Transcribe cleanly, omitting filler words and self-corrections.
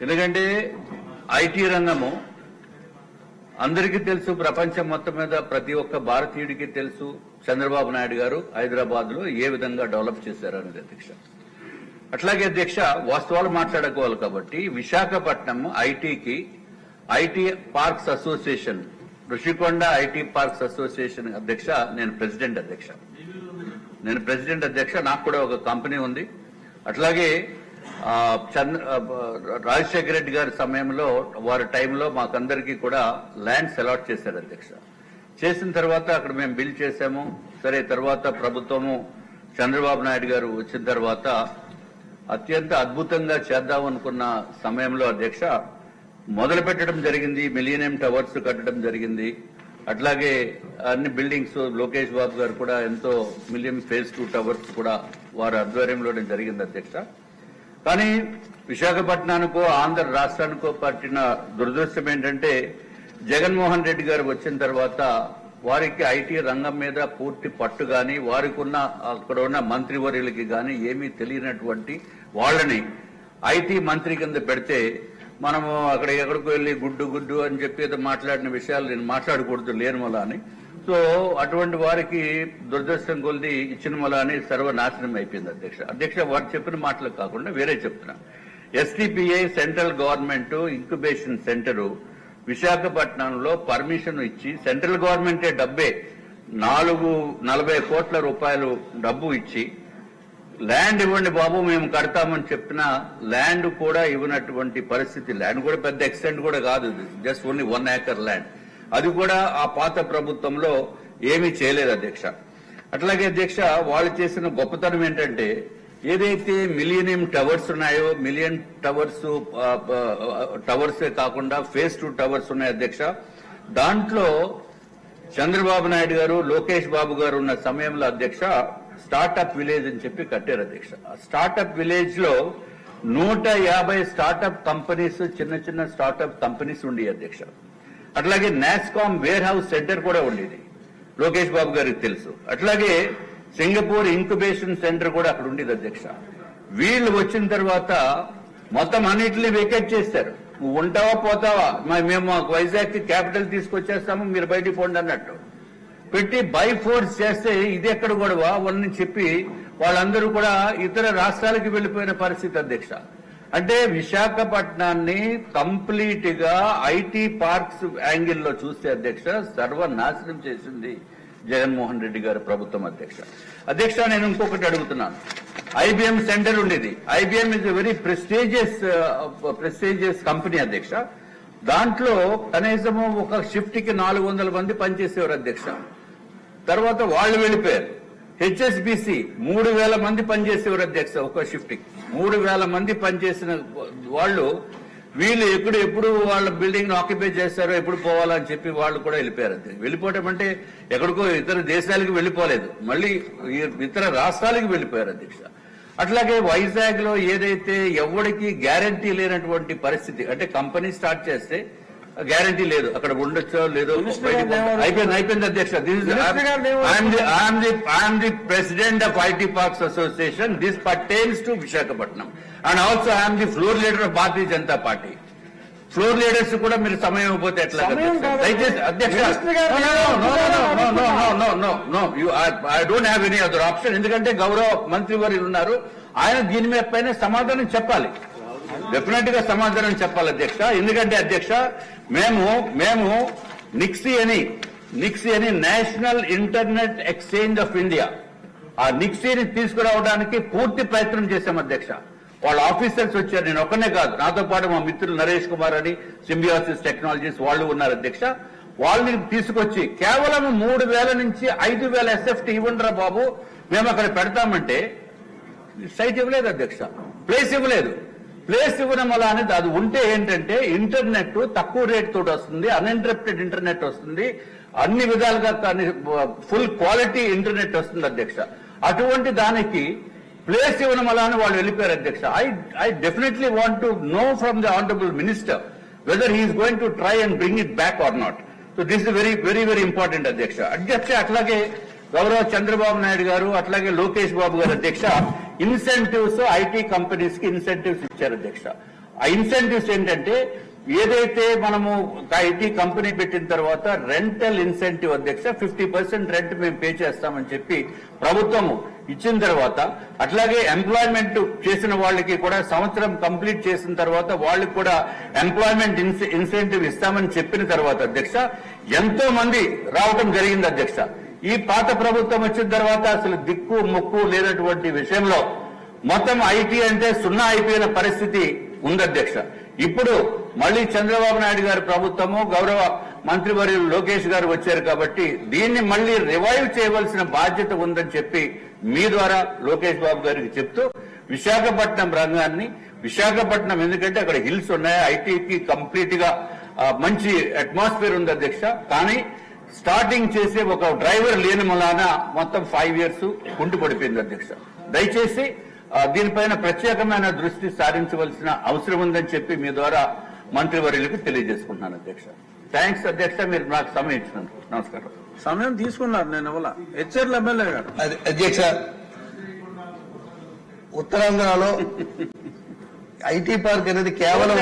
ఎందుకంటే ఐటీ రంగము అందరికీ తెలుసు, ప్రపంచం మొత్తం మీద ప్రతి ఒక్క భారతీయుడికి తెలుసు చంద్రబాబు నాయుడు గారు హైదరాబాద్ లో ఏ విధంగా డెవలప్ చేశారనేది అధ్యక్ష. అట్లాగే అధ్యక్ష వాస్తవాలు మాట్లాడుకోవాలి కాబట్టి Visakhapatnam IT parks association, Rushikonda IT parks association అధ్యక్ష నేను ప్రెసిడెంట్ అధ్యక్ష. నాకు కూడా ఒక కంపెనీ ఉంది. అట్లాగే రాజశేఖర రెడ్డి గారి సమయంలో వారి టైంలో మాకందరికీ కూడా ల్యాండ్స్ అలాట్ చేశారు అధ్యక్ష. చేసిన తర్వాత అక్కడ మేము బిల్ చేశాము. సరే, తర్వాత ప్రభుత్వము చంద్రబాబు నాయుడు గారు వచ్చిన తర్వాత అత్యంత అద్భుతంగా చేద్దామనుకున్న సమయంలో అధ్యక్ష మొదలు పెట్టడం జరిగింది. మిలీనియం టవర్స్ కట్టడం జరిగింది. అట్లాగే అన్ని బిల్డింగ్స్ లోకేష్ బాబు గారు కూడా ఎంతో మిలియం ఫేజ్ 2 టవర్స్ కూడా వారి ఆధ్వర్యంలోనే జరిగింది అధ్యక్ష. కానీ విశాఖపట్నానికో ఆంధ్ర రాష్ట్రానికో పట్టిన దురదృష్టం ఏంటంటే జగన్మోహన్ రెడ్డి గారు వచ్చిన తర్వాత వారికి ఐటీ రంగం మీద పూర్తి పట్టు గాని, వారికి ఉన్న అక్కడ ఉన్న మంత్రివర్యులకి గాని ఏమీ తెలియనటువంటి వాళ్ళని ఐటీ మంత్రి కింద పెడితే మనము అక్కడ ఎక్కడికి వెళ్లి గుడ్డు అని చెప్పి మాట్లాడిన విషయాలు నేను మాట్లాడకూడదు లేని మళ్ళా అని. సో అటువంటి వారికి దురదృష్టం కొలిది ఇచ్చిన మళ్ళా అని సర్వనాశనం అయిపోయింది అధ్యక్ష. వారు చెప్పిన మాటలు కాకుండా వేరే చెప్తున్నా. STPI central government incubation centre విశాఖపట్నంలో పర్మిషన్ ఇచ్చి సెంట్రల్ గవర్నమెంటే డబ్బే 440 కోట్ల రూపాయలు డబ్బు ఇచ్చి ల్యాండ్ ఇవ్వండి బాబు మేము కడతామని చెప్పిన ల్యాండ్ కూడా ఇవ్వనటువంటి పరిస్థితి. ల్యాండ్ కూడా పెద్ద ఎక్స్టెంట్ కూడా కాదు, జస్ట్ ఓన్లీ 1 ఏకర్ ల్యాండ్. అది కూడా ఆ పాత ప్రభుత్వంలో ఏమీ చేయలేదు అధ్యక్ష. అట్లాగే అధ్యక్ష వాళ్ళు చేసిన గొప్పతనం ఏంటంటే ఏదైతే మిలీనియం టవర్స్ ఉన్నాయో, మిలియన్ టవర్సే కాకుండా ఫేజ్ 2 టవర్స్ ఉన్నాయి అధ్యక్ష. దాంట్లో చంద్రబాబు నాయుడు గారు లోకేష్ బాబు గారు ఉన్న సమయంలో అధ్యక్ష స్టార్టప్ విలేజ్ అని చెప్పి కట్టారు అధ్యక్ష. ఆ స్టార్టప్ విలేజ్ లో 150 స్టార్టప్ కంపెనీస్, చిన్న స్టార్టప్ కంపెనీస్ ఉండి అధ్యక్ష. అట్లాగే నాస్కామ్ వేర్ హౌస్ సెంటర్ కూడా ఉండేది, లోకేష్ బాబు గారికి తెలుసు. అట్లాగే సింగపూర్ ఇంక్యుబేషన్ సెంటర్ కూడా అక్కడ ఉండేది అధ్యక్ష. వీళ్ళు వచ్చిన తర్వాత మొత్తం అన్నింటినీ వెకేట్ చేశారు. నువ్వు ఉంటావా పోతావా, మేము వైజాగ్ కి క్యాపిటల్ తీసుకొచ్చేస్తాము, మీరు బయటికి పోండి అన్నట్టు పెట్టి బై ఫోర్స్ చేస్తే ఇది ఎక్కడ గొడవ వాళ్ళని చెప్పి వాళ్ళందరూ కూడా ఇతర రాష్ట్రాలకు వెళ్లిపోయిన పరిస్థితి అధ్యక్ష. అంటే విశాఖపట్నాన్ని కంప్లీట్ గా ఐటీ పార్క్స్ యాంగిల్లో చూస్తే అధ్యక్ష సర్వనాశనం చేసింది జగన్మోహన్ రెడ్డి గారి ప్రభుత్వం అధ్యక్ష. నేను ఇంకొకటి అడుగుతున్నాను. ఐబిఎం సెంటర్ ఉండేది. IBM is a very prestigious company అధ్యక్ష. దాంట్లో కనీసము ఒక షిఫ్ట్ కి 400 మంది పనిచేసేవారు అధ్యక్ష. తర్వాత వాళ్ళు వెళ్ళిపోయారు. హెచ్ఎస్బిసి 3000 మంది పనిచేసేవారు అధ్యక్ష. ఒక షిఫ్ట్ కి 3000 మంది పనిచేసిన వాళ్ళు వీళ్ళు ఎప్పుడు వాళ్ళ బిల్డింగ్ ను ఆక్యుపై చేస్తారో ఎప్పుడు పోవాలని చెప్పి వాళ్ళు కూడా వెళ్ళిపోయారు అధ్యక్ష. వెళ్ళిపోవటం అంటే ఎక్కడికో ఇతర దేశాలకు వెళ్ళిపోలేదు, మళ్ళీ ఇతర రాష్ట్రాలకు వెళ్ళిపోయారు అధ్యక్ష. అట్లాగే వైజాగ్ లో ఏదైతే ఎవరికి గ్యారంటీ లేనటువంటి పరిస్థితి, అంటే కంపెనీ స్టార్ట్ చేస్తే గ్యారంటీ లేదు అక్కడ ఉండొచ్చో లేదో. అయిపోయింది అధ్యక్ష. I'm the president of IT parks association. This pertains to Visakhapatnam and also I'm the floor leader of Bharatiya Janata party. Floor leaders కూడా మీరు సమయం ఇవ్వకపోతే ఎట్లా దయచేసి అధ్యక్ష. I don't have any other option. ఎందుకంటే గౌరవ మంత్రివర్యులు ఉన్నారు, ఆయన దీని మీద పైన సమాధానం చెప్పాలి, డెఫినెట్ గా సమాధానం చెప్పాలి అధ్యక్ష. ఎందుకంటే అధ్యక్ష మేము నిక్సీ అని national internet exchange of India, ఆ నిక్సీని తీసుకురావడానికి పూర్తి ప్రయత్నం చేశాం అధ్యక్ష. వాళ్ళ ఆఫీసర్స్ వచ్చారు, నేను ఒక్కనే కాదు, నాతో పాటు మా మిత్రులు నరేష్ కుమార్ అని సింబియాసిస్ టెక్నాలజీస్ వాళ్ళు ఉన్నారు అధ్యక్ష. వాళ్ళని తీసుకొచ్చి కేవలం 3000 నుంచి 5000 ఎస్ఎఫ్టీ ఇవ్వండిరా బాబు మేము అక్కడ పెడతామంటే సైట్ ఇవ్వలేదు అధ్యక్ష, ప్లేస్ ఇవ్వలేదు. ప్లేస్ ఇవ్వడం వల్ల అనేది అది ఉంటే ఏంటంటే ఇంటర్నెట్ తక్కువ రేట్ తోటి వస్తుంది, అన్ఇంటరప్టెడ్ ఇంటర్నెట్ వస్తుంది, అన్ని విధాలుగా ఫుల్ క్వాలిటీ ఇంటర్నెట్ వస్తుంది అధ్యక్ష. అటువంటి దానికి ప్లేస్ ఇవ్వడం వల్ల వాళ్ళు వెళ్ళిపోయారు అధ్యక్ష. I definitely want to know from the honourable minister whether he is going to try and bring it back or not. So this is very important అధ్యక్ష. అట్లాగే గౌరవ చంద్రబాబు నాయుడు గారు అట్లాగే లోకేష్ బాబు గారు అధ్యక్ష ఇన్సెంటివ్స్ ఐటీ కంపెనీస్ కి ఇన్సెంటివ్స్ ఇచ్చారు అధ్యక్ష. ఆ ఇన్సెంటివ్స్ ఏంటంటే ఏదైతే మనము ఐటీ కంపెనీ పెట్టిన తర్వాత రెంటల్ ఇన్సెంటివ్ అధ్యక్ష 50% రెంట్ మేము పే చేస్తామని చెప్పి ప్రభుత్వము ఇచ్చిన తర్వాత, అట్లాగే ఎంప్లాయ్మెంట్ చేసిన వాళ్ళకి కూడా సంవత్సరం కంప్లీట్ చేసిన తర్వాత వాళ్ళకి కూడా ఎంప్లాయ్మెంట్ ఇన్సెంటివ్ ఇస్తామని చెప్పిన తర్వాత అధ్యక్ష ఎంతో మంది రావటం జరిగింది అధ్యక్ష. ఈ పాత ప్రభుత్వం వచ్చిన తర్వాత అసలు దిక్కు మొక్కు లేనటువంటి విషయంలో మొత్తం ఐటీ అంటే సున్నా అయిపోయిన పరిస్థితి ఉంది అధ్యక్ష. ఇప్పుడు మళ్ళీ చంద్రబాబు నాయుడు గారి ప్రభుత్వము, గౌరవ మంత్రివర్యులు లోకేష్ గారు వచ్చారు కాబట్టి దీన్ని మళ్ళీ రివైవ్ చేయవలసిన బాధ్యత ఉందని చెప్పి మీ ద్వారా లోకేష్ బాబు గారికి చెప్తూ విశాఖపట్నం రంగాన్ని, విశాఖపట్నం ఎందుకంటే అక్కడ హిల్స్ ఉన్నాయి, ఐటీకి కంప్లీట్ గా మంచి అట్మాస్ఫియర్ ఉంది అధ్యక్ష. కానీ స్టార్టింగ్ చేసే ఒక డ్రైవర్ లేని మూలాన మొత్తం 5 years కుంటుపడిపోయింది అధ్యక్ష. దయచేసి దీనిపైన ప్రత్యేకమైన దృష్టి సారించవలసిన అవసరం ఉందని చెప్పి మీ ద్వారా మంత్రివర్యులకు తెలియజేసుకుంటున్నాను అధ్యక్ష. థ్యాంక్స్ అధ్యక్ష, మీరు నాకు సమయం ఇచ్చినందుకు. నమస్కారం. సమయం తీసుకున్నారు, నేను ఇవ్వాల. హెచ్ఆర్ల ఎమ్మెల్యే గారు. అధ్యక్ష, ఉత్తరాంధ్రలో ఐటీ పార్క్ అనేది కేవలం